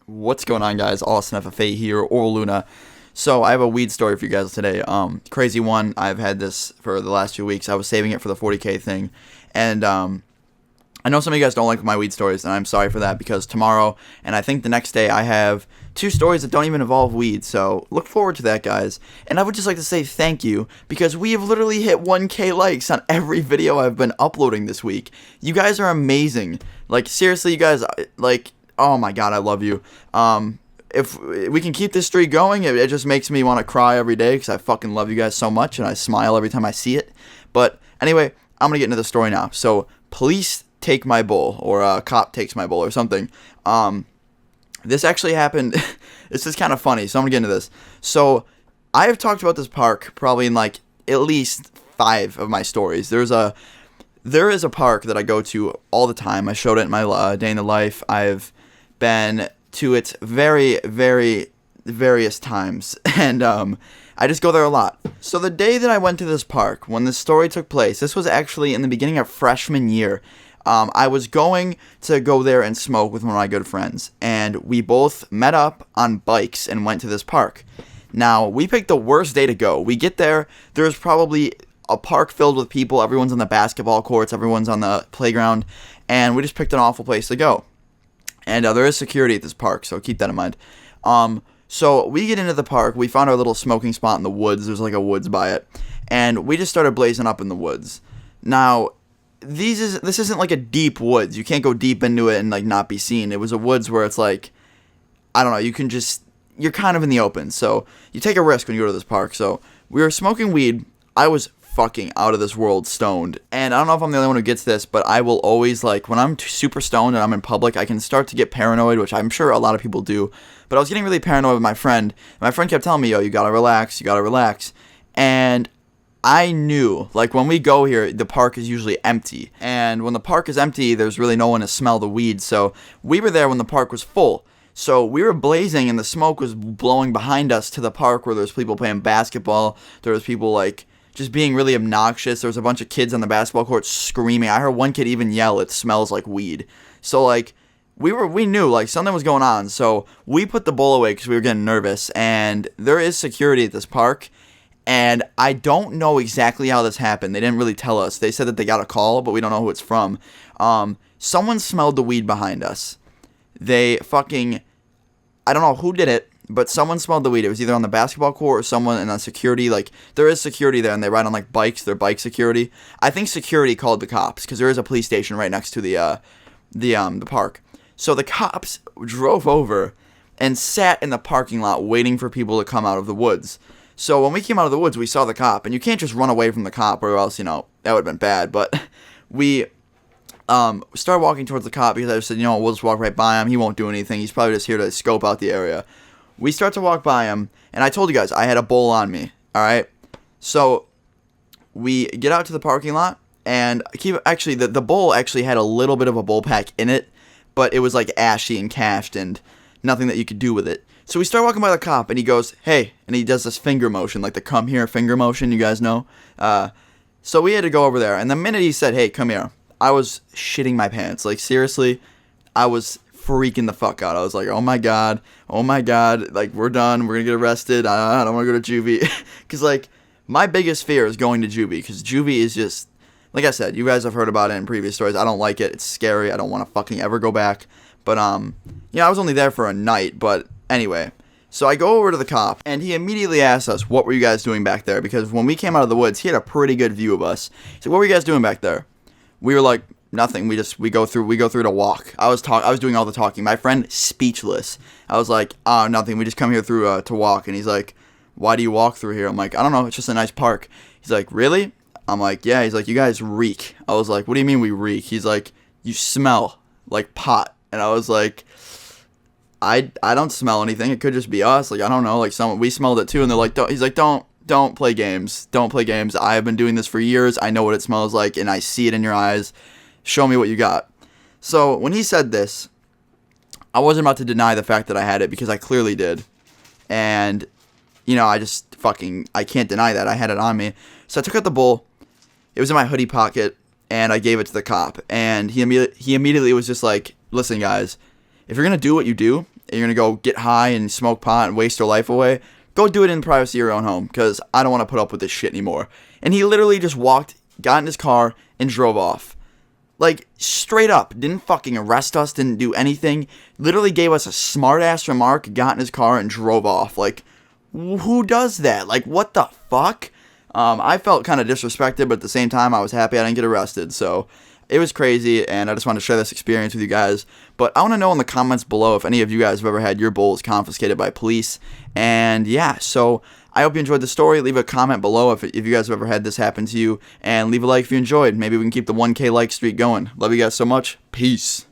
What's going on, guys? Austin FFA here, or Luna. So I have a weed story for you guys today. Crazy one. I've had this for the last few weeks. I was saving it for the 40K thing, and I know some of you guys don't like my weed stories, and I'm sorry for that because tomorrow and I think the next day I have two stories that don't even involve weed. So look forward to that, guys. And I would just like to say thank you because we have literally hit 1K likes on every video I've been uploading this week. You guys are amazing. Like, seriously, you guys, like, oh my god, I love you. If we can keep this streak going, it just makes me want to cry every day because I fucking love you guys so much and I smile every time I see it. But anyway, I'm gonna get into the story now. So police take my bull, or a cop takes my bull, or something. This actually happened. This is kind of funny, so I'm gonna get into this. So I have talked about this park probably in like at least 5 of my stories. There is a park that I go to all the time. I showed it in my day in the life. I've been to it very, very various times, and I just go there a lot. So the day that I went to this park, when this story took place, this was actually in the beginning of freshman year. I was going to go there and smoke with one of my good friends, and we both met up on bikes and went to this park. Now, we picked the worst day to go. We get there, there's probably a park filled with people, everyone's on the basketball courts, everyone's on the playground, and we just picked an awful place to go. And there is security at this park, so keep that in mind. So we get into the park, we found our little smoking spot in the woods, there's like a woods by it, and we just started blazing up in the woods. Now, this isn't like a deep woods. You can't go deep into it and like not be seen. It was a woods where it's like, I don't know, you're kind of in the open. So you take a risk when you go to this park. So we were smoking weed. I was fucking out of this world stoned. And I don't know if I'm the only one who gets this, but I will always, like, when I'm super stoned and I'm in public, I can start to get paranoid, which I'm sure a lot of people do. But I was getting really paranoid with my friend. My friend kept telling me, yo, you gotta relax, you gotta relax. And I knew, like, when we go here, the park is usually empty. And when the park is empty, there's really no one to smell the weed. So we were there when the park was full. So we were blazing and the smoke was blowing behind us to the park where there's people playing basketball. There was people, like, just being really obnoxious. There was a bunch of kids on the basketball court screaming. I heard one kid even yell, "It smells like weed." So, like, we knew, like, something was going on. So we put the bowl away because we were getting nervous. And there is security at this park. And I don't know exactly how this happened. They didn't really tell us. They said that they got a call, but we don't know who it's from. Someone smelled the weed behind us. I don't know who did it, but someone smelled the weed. It was either on the basketball court or someone in the security. Like, there is security there, and they ride on, like, bikes. They're bike security. I think security called the cops, because there is a police station right next to the park. So the cops drove over and sat in the parking lot waiting for people to come out of the woods. So when we came out of the woods, we saw the cop, and you can't just run away from the cop, or else, that would have been bad. But we started walking towards the cop because I just said, we'll just walk right by him. He won't do anything. He's probably just here to scope out the area. We start to walk by him, and I told you guys I had a bowl on me. All right, so we get out to the parking lot, and the bowl actually had a little bit of a bowl pack in it, but it was like ashy and cashed and nothing that you could do with it. So we start walking by the cop, and he goes, "Hey," and he does this finger motion, like the "come here" finger motion, you guys know. So we had to go over there, and the minute he said, "Hey, come here," I was shitting my pants. Like, seriously, I was freaking the fuck out. I was like, oh my god, like, we're done, we're gonna get arrested, I don't want to go to juvie. Because, like, my biggest fear is going to juvie, because juvie is just, like I said, you guys have heard about it in previous stories. I don't like it. It's scary. I don't want to fucking ever go back. But, I was only there for a night, but anyway, so I go over to the cop, and he immediately asks us, what were you guys doing back there? Because when we came out of the woods, he had a pretty good view of us. He said, what were you guys doing back there? We were like, nothing. We go through to walk. I was doing all the talking. My friend, speechless. I was like, nothing. We just come here through to walk. And he's like, why do you walk through here? I'm like, I don't know. It's just a nice park. He's like, really? I'm like, yeah. He's like, you guys reek. I was like, what do you mean we reek? He's like, you smell like pot. And I was like, I don't smell anything. It could just be us. Like, I don't know. Like, we smelled it too. And they're like, he's like, don't play games. Don't play games. I have been doing this for years. I know what it smells like, and I see it in your eyes. Show me what you got. So when he said this, I wasn't about to deny the fact that I had it, because I clearly did. And, I can't deny that. I had it on me. So I took out the bowl. It was in my hoodie pocket, and I gave it to the cop. And he immediately was just like, listen, guys, if you're going to do what you do, you're going to go get high and smoke pot and waste your life away, go do it in the privacy of your own home, because I don't want to put up with this shit anymore. And he literally just got in his car, and drove off. Like, straight up. Didn't fucking arrest us, didn't do anything. Literally gave us a smart-ass remark, got in his car, and drove off. Like, who does that? Like, what the fuck? I felt kind of disrespected, but at the same time, I was happy I didn't get arrested. So, it was crazy, and I just wanted to share this experience with you guys. But I want to know in the comments below if any of you guys have ever had your bowls confiscated by police. And yeah, so I hope you enjoyed the story. Leave a comment below if you guys have ever had this happen to you. And leave a like if you enjoyed. Maybe we can keep the 1K like streak going. Love you guys so much. Peace.